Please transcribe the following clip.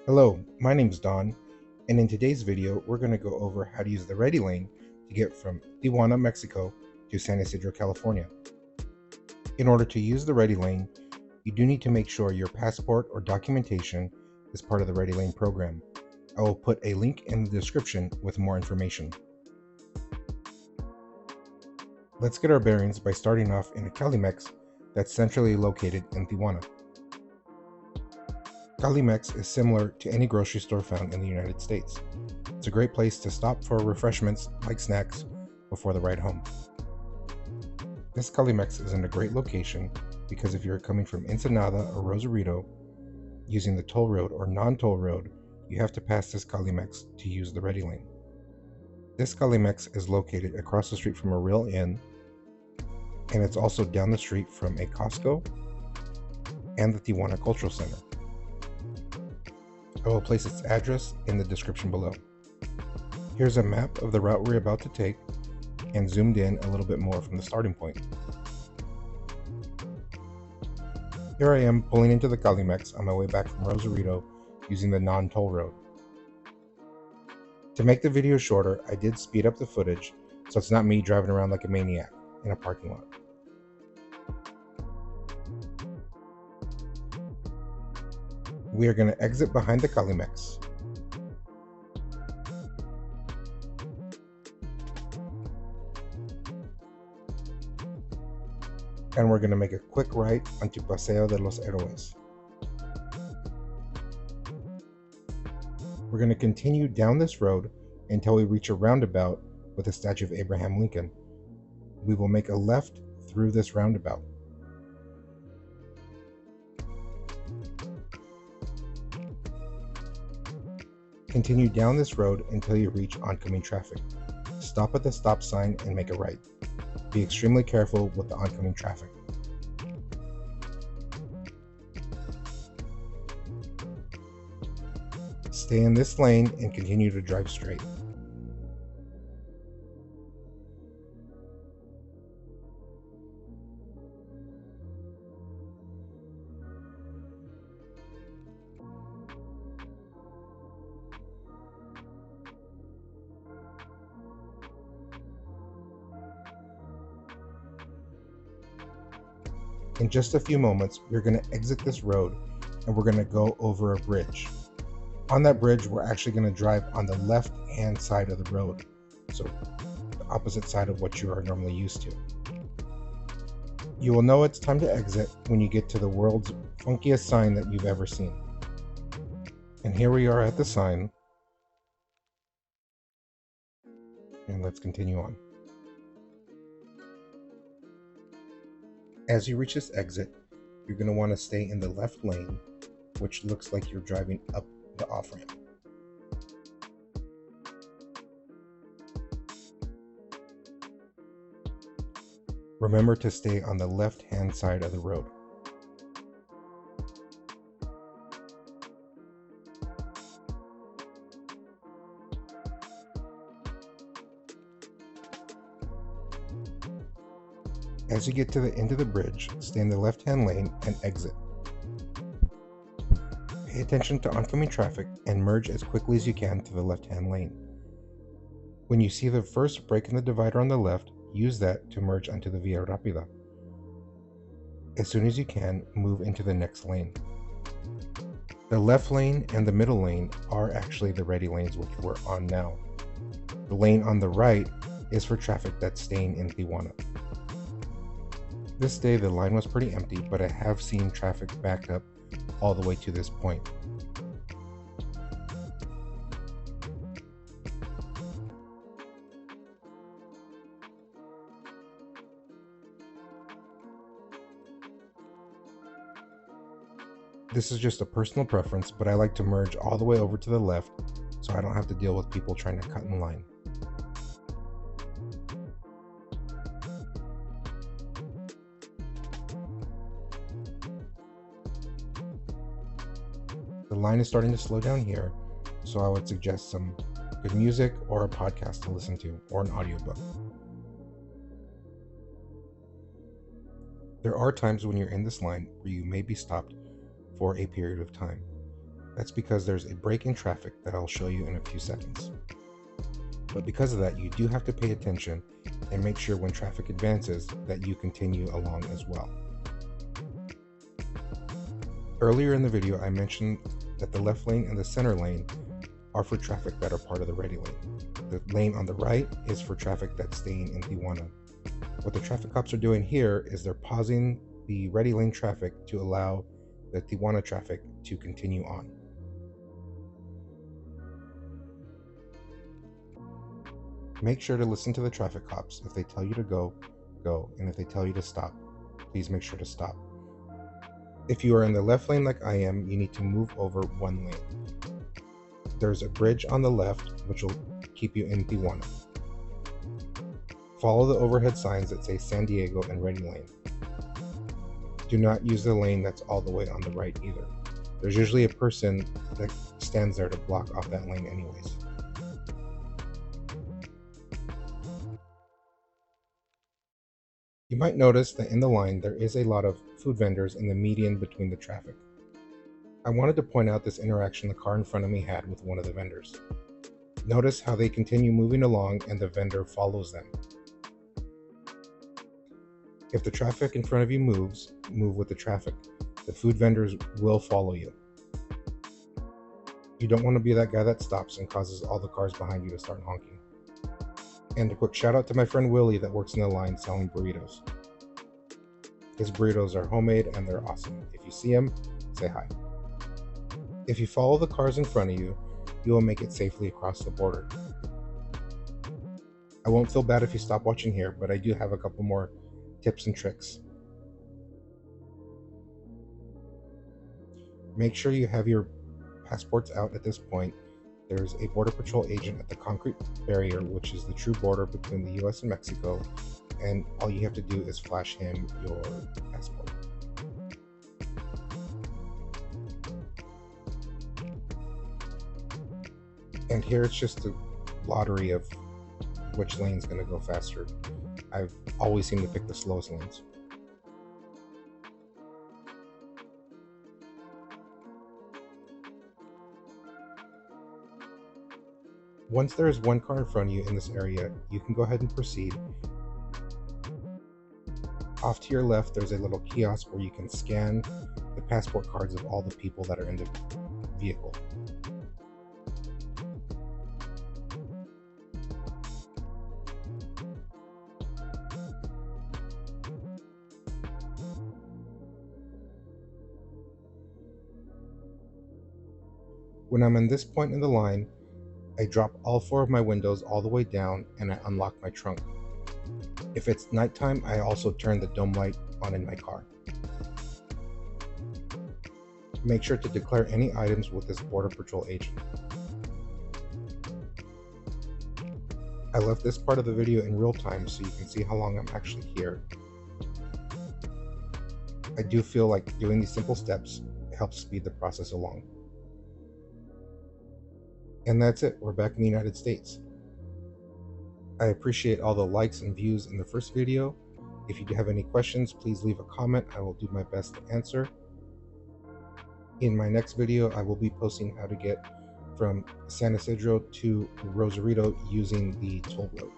Hello, my name's Don, and in today's video, we're going to go over how to use the Ready Lane to get from Tijuana, Mexico to San Ysidro, California. In order to use the Ready Lane, you do need to make sure your passport or documentation is part of the Ready Lane program. I will put a link in the description with more information. Let's get our bearings by starting off in a Calimex that's centrally located in Tijuana. Calimex is similar to any grocery store found in the United States. It's a great place to stop for refreshments like snacks before the ride home. This Calimex is in a great location because if you're coming from Ensenada or Rosarito using the toll road or non-toll road, you have to pass this Calimex to use the Ready Lane. This Calimex is located across the street from a real inn, and it's also down the street from a Costco and the Tijuana Cultural Center. I will place its address in the description below. Here's a map of the route we're about to take and zoomed in a little bit more from the starting point. Here I am pulling into the Calimex on my way back from Rosarito using the non-toll road. To make the video shorter, I did speed up the footage so it's not me driving around like a maniac in a parking lot. We are going to exit behind the Calimex. And we're going to make a quick right onto Paseo de los Héroes. We're going to continue down this road until we reach a roundabout with a statue of Abraham Lincoln. We will make a left through this roundabout. Continue down this road until you reach oncoming traffic. Stop at the stop sign and make a right. Be extremely careful with the oncoming traffic. Stay in this lane and continue to drive straight. In just a few moments, we're going to exit this road and we're going to go over a bridge. On that bridge, we're actually going to drive on the left-hand side of the road, so the opposite side of what you are normally used to. You will know it's time to exit when you get to the world's funkiest sign that you've ever seen. And here we are at the sign, and let's continue on. As you reach this exit, you're going to want to stay in the left lane, which looks like you're driving up the off-ramp. Remember to stay on the left-hand side of the road. As you get to the end of the bridge, stay in the left-hand lane and exit. Pay attention to oncoming traffic and merge as quickly as you can to the left-hand lane. When you see the first break in the divider on the left, use that to merge onto the Via Rápida. As soon as you can, move into the next lane. The left lane and the middle lane are actually the ready lanes which we're on now. The lane on the right is for traffic that's staying in Tijuana. This day the line was pretty empty, but I have seen traffic back up all the way to this point. This is just a personal preference, but I like to merge all the way over to the left so I don't have to deal with people trying to cut in line. The line is starting to slow down here, so I would suggest some good music or a podcast to listen to, or an audiobook. There are times when you're in this line where you may be stopped for a period of time. That's because there's a break in traffic that I'll show you in a few seconds. But because of that, you do have to pay attention and make sure when traffic advances that you continue along as well. Earlier in the video, I mentioned that the left lane and the center lane are for traffic that are part of the ready lane. The lane on the right is for traffic that's staying in Tijuana. What the traffic cops are doing here is they're pausing the ready lane traffic to allow the Tijuana traffic to continue on. Make sure to listen to the traffic cops. If they tell you to go, go, and if they tell you to stop, please make sure to stop. If you are in the left lane like I am, you need to move over one lane. There's a bridge on the left which will keep you in Tijuana. Follow the overhead signs that say San Diego and Ready Lane. Do not use the lane that's all the way on the right either. There's usually a person that stands there to block off that lane anyways. You might notice that in the line there is a lot of food vendors in the median between the traffic. I wanted to point out this interaction the car in front of me had with one of the vendors. Notice how they continue moving along and the vendor follows them. If the traffic in front of you moves, move with the traffic. The food vendors will follow you. You don't want to be that guy that stops and causes all the cars behind you to start honking. And a quick shout out to my friend Willie that works in the line selling burritos. His burritos are homemade and they're awesome. If you see him, say hi. If you follow the cars in front of you, you will make it safely across the border. I won't feel bad if you stop watching here, but I do have a couple more tips and tricks. Make sure you have your passports out at this point. There's a Border Patrol agent at the concrete barrier, which is the true border between the US and Mexico, and all you have to do is flash him your passport. And here it's just a lottery of which lane's going to go faster. I've always seemed to pick the slowest lanes. Once there is one car in front of you in this area, you can go ahead and proceed. Off to your left, there's a little kiosk where you can scan the passport cards of all the people that are in the vehicle. When I'm in this point in the line, I drop all 4 of my windows all the way down and I unlock my trunk. If it's nighttime, I also turn the dome light on in my car. Make sure to declare any items with this Border Patrol agent. I left this part of the video in real time so you can see how long I'm actually here. I do feel like doing these simple steps helps speed the process along. And that's it, we're back in the United States. I appreciate all the likes and views in the first video. If you do have any questions, please leave a comment. I will do my best to answer. In my next video, I will be posting how to get from San Ysidro to Rosarito using the toll road.